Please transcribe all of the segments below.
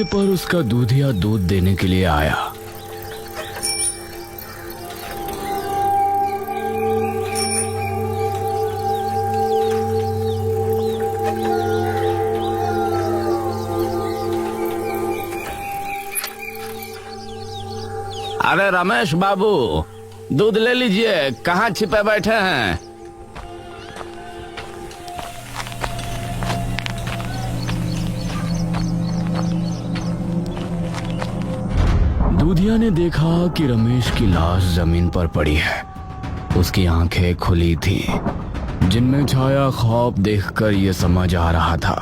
समय पर उसका दूधिया दूध देने के लिए आया। अरे रमेश बाबू, दूध ले लीजिए, कहाँ छिपे बैठे हैं? दूधिया ने देखा कि रमेश की लाश जमीन पर पड़ी है। उसकी आंखें खुली थीं, जिनमें छाया खौफ देखकर यह समझ आ रहा था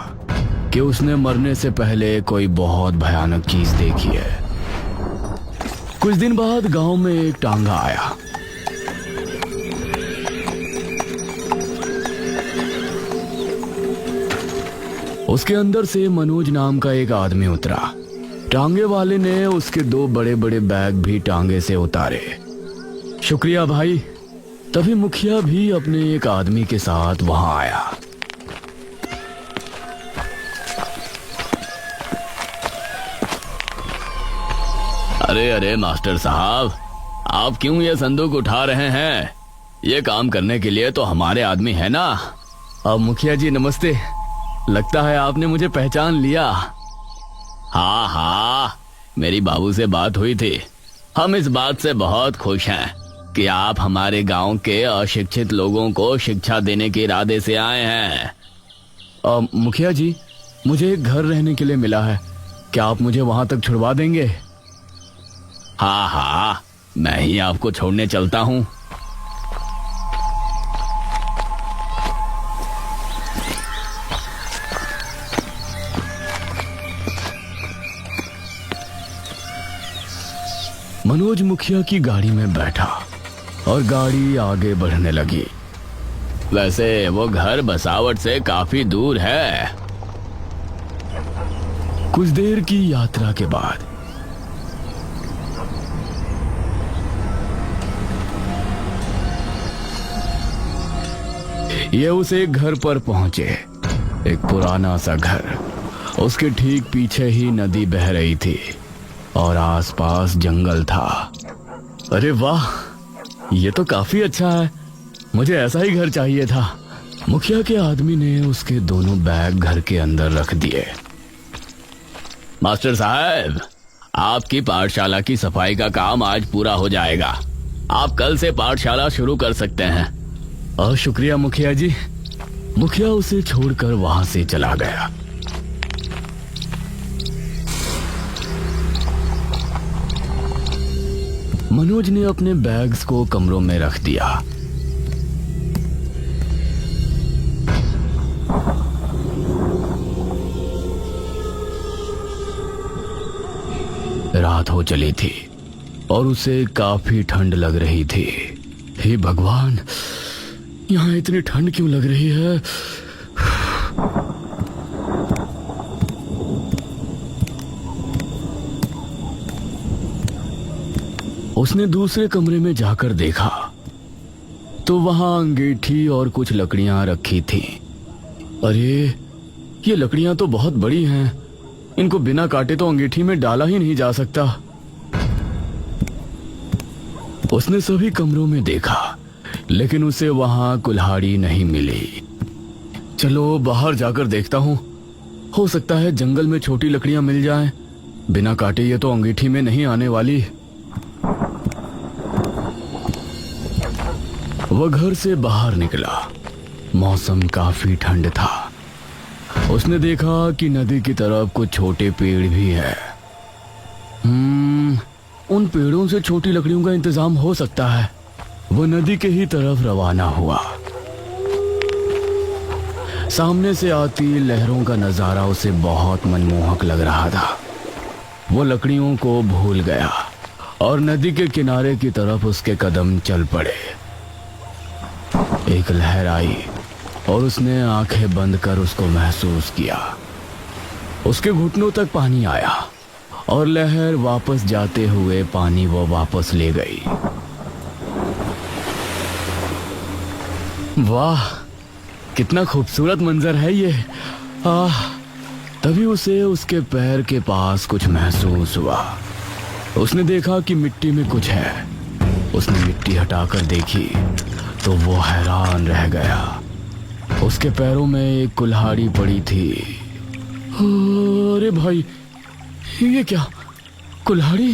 कि उसने मरने से पहले कोई बहुत भयानक चीज देखी है। कुछ दिन बाद गांव में एक टांगा आया। उसके अंदर से मनोज नाम का एक आदमी उतरा। टांगे वाले ने उसके 2 बड़े बड़े बैग भी टांगे से उतारे। शुक्रिया भाई। तभी मुखिया भी अपने एक आदमी के साथ वहां आया। अरे अरे मास्टर साहब, आप क्यों ये संदूक उठा रहे हैं? ये काम करने के लिए तो हमारे आदमी है ना। अब मुखिया जी नमस्ते। लगता है आपने मुझे पहचान लिया। हाँ हाँ, मेरी बाबू से बात हुई थी। हम इस बात से बहुत खुश हैं कि आप हमारे गांव के अशिक्षित लोगों को शिक्षा देने के इरादे से आए हैं। मुखिया जी, मुझे एक घर रहने के लिए मिला है। क्या आप मुझे वहां तक छुड़वा देंगे? हाँ हाँ, मैं ही आपको छोड़ने चलता हूँ। मनोज मुखिया की गाड़ी में बैठा और गाड़ी आगे बढ़ने लगी। वैसे वो घर बसावट से काफी दूर है। कुछ देर की यात्रा के बाद ये उस एक घर पर पहुंचे। एक पुराना सा घर। उसके ठीक पीछे ही नदी बह रही थी और आसपास जंगल था। अरे वाह, ये तो काफी अच्छा है। मुझे ऐसा ही घर चाहिए था। मुखिया के आदमी ने उसके दोनों बैग घर के अंदर रख दिए। मास्टर साहब, आपकी पाठशाला की सफाई का काम आज पूरा हो जाएगा। आप कल से पाठशाला शुरू कर सकते हैं। और शुक्रिया मुखिया जी। मुखिया उसे छोड़कर वहां से चला गया। मनोज ने अपने बैग्स को कमरों में रख दिया। रात हो चली थी और उसे काफी ठंड लग रही थी। हे भगवान, यहाँ इतनी ठंड क्यों लग रही है? उसने दूसरे कमरे में जाकर देखा तो वहां अंगीठी और कुछ लकड़ियां रखी थीं। अरे, ये लकड़ियां तो बहुत बड़ी हैं। इनको बिना काटे तो अंगीठी में डाला ही नहीं जा सकता। उसने सभी कमरों में देखा, लेकिन उसे वहां कुल्हाड़ी नहीं मिली। चलो बाहर जाकर देखता हूं। हो सकता है जंगल में छोटी लकड़ियां मिल जाएं। बिना काटे ये तो अंगीठी में नहीं आने वाली। वह घर से बाहर निकला। मौसम काफी ठंड था। उसने देखा कि नदी की तरफ कुछ छोटे पेड़ भी है। उन पेड़ों से छोटी लकड़ियों का इंतजाम हो सकता है। वो नदी के ही तरफ रवाना हुआ। सामने से आती लहरों का नजारा उसे बहुत मनमोहक लग रहा था। वो लकड़ियों को भूल गया और नदी के किनारे की तरफ उसके कदम चल पड़े। एक लहर आई और उसने आंखें बंद कर उसको महसूस किया। उसके घुटनों तक पानी आया और लहर वापस जाते हुए पानी वो वापस ले गई। वाह, कितना खूबसूरत मंजर है ये। तभी उसे उसके पैर के पास कुछ महसूस हुआ। उसने देखा कि मिट्टी में कुछ है। उसने मिट्टी हटाकर देखी तो वो हैरान रह गया। उसके पैरों में एक कुल्हाड़ी पड़ी थी। अरे भाई, ये क्या? कुल्हाड़ी?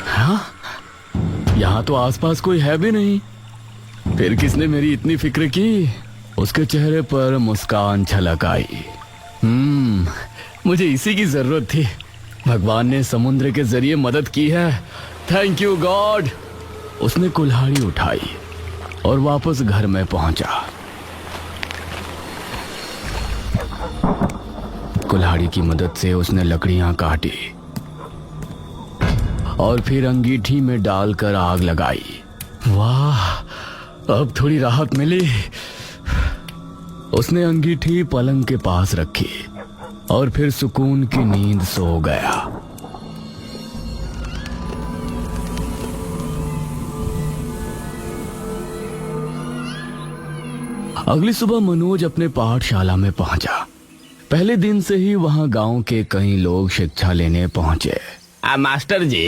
हाँ, यहाँ तो आसपास कोई है भी नहीं। फिर किसने मेरी इतनी फिक्र की? उसके चेहरे पर मुस्कान छलक आई। मुझे इसी की जरूरत थी। भगवान ने समुद्र के जरिए मदद की है। Thank you God. उसने कुल्हाड़ी उठाई और वापस घर में पहुंचा। कुल्हाड़ी की मदद से उसने लकड़ियां काटी और फिर अंगीठी में डालकर आग लगाई। वाह, अब थोड़ी राहत मिली। उसने अंगीठी पलंग के पास रखी और फिर सुकून की नींद सो गया। अगली सुबह मनोज अपने पाठशाला में पहुंचा। पहले दिन से ही वहां गांव के कई लोग शिक्षा लेने पहुंचे। मास्टर जी,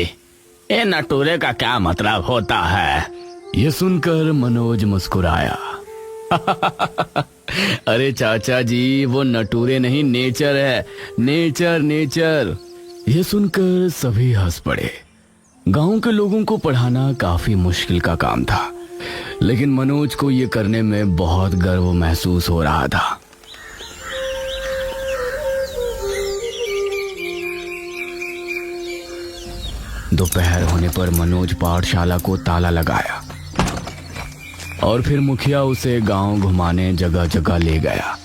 ये नटूरे का क्या मतलब होता है? ये सुनकर मनोज मुस्कुराया। अरे चाचा जी, वो नटूरे नहीं, नेचर है। Nature nature. ये सुनकर सभी हंस पड़े। गांव के लोगों को पढ़ाना काफी मुश्किल का काम था, लेकिन मनोज को ये करने में बहुत गर्व महसूस हो रहा था। दोपहर होने पर मनोज पाठशाला को ताला लगाया और फिर मुखिया उसे गांव घुमाने जगह जगह ले गया।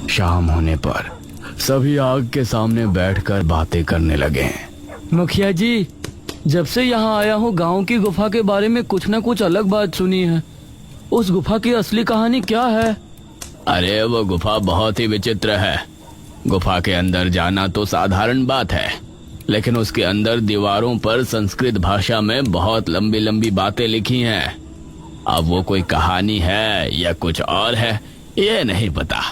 शाम होने पर सभी आग के सामने बैठकर बातें करने लगे। मुखिया जी, जब से यहाँ आया हूँ गांव की गुफा के बारे में कुछ न कुछ अलग बात सुनी है। उस गुफा की असली कहानी क्या है? अरे वो गुफा बहुत ही विचित्र है। गुफा के अंदर जाना तो साधारण बात है, लेकिन उसके अंदर दीवारों पर संस्कृत भाषा में बहुत लंबी लंबी बातें लिखी हैं। अब वो कोई कहानी है या कुछ और है, ये नहीं पता,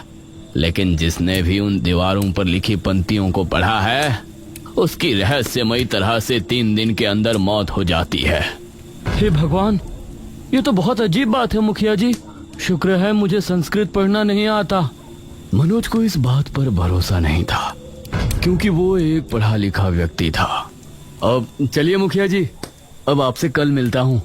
लेकिन जिसने भी उन दीवारों पर लिखी पंक्तियों को पढ़ा है, उसकी रहस्यमयी तरह से 3 दिन के अंदर मौत हो जाती है। हे भगवान, ये तो बहुत अजीब बात है मुखिया जी। शुक्र है मुझे संस्कृत पढ़ना नहीं आता। मनोज को इस बात पर भरोसा नहीं था, क्योंकि वो एक पढ़ा लिखा व्यक्ति था। अब चलिए मुखिया जी, अब आपसे कल मिलता हूँ।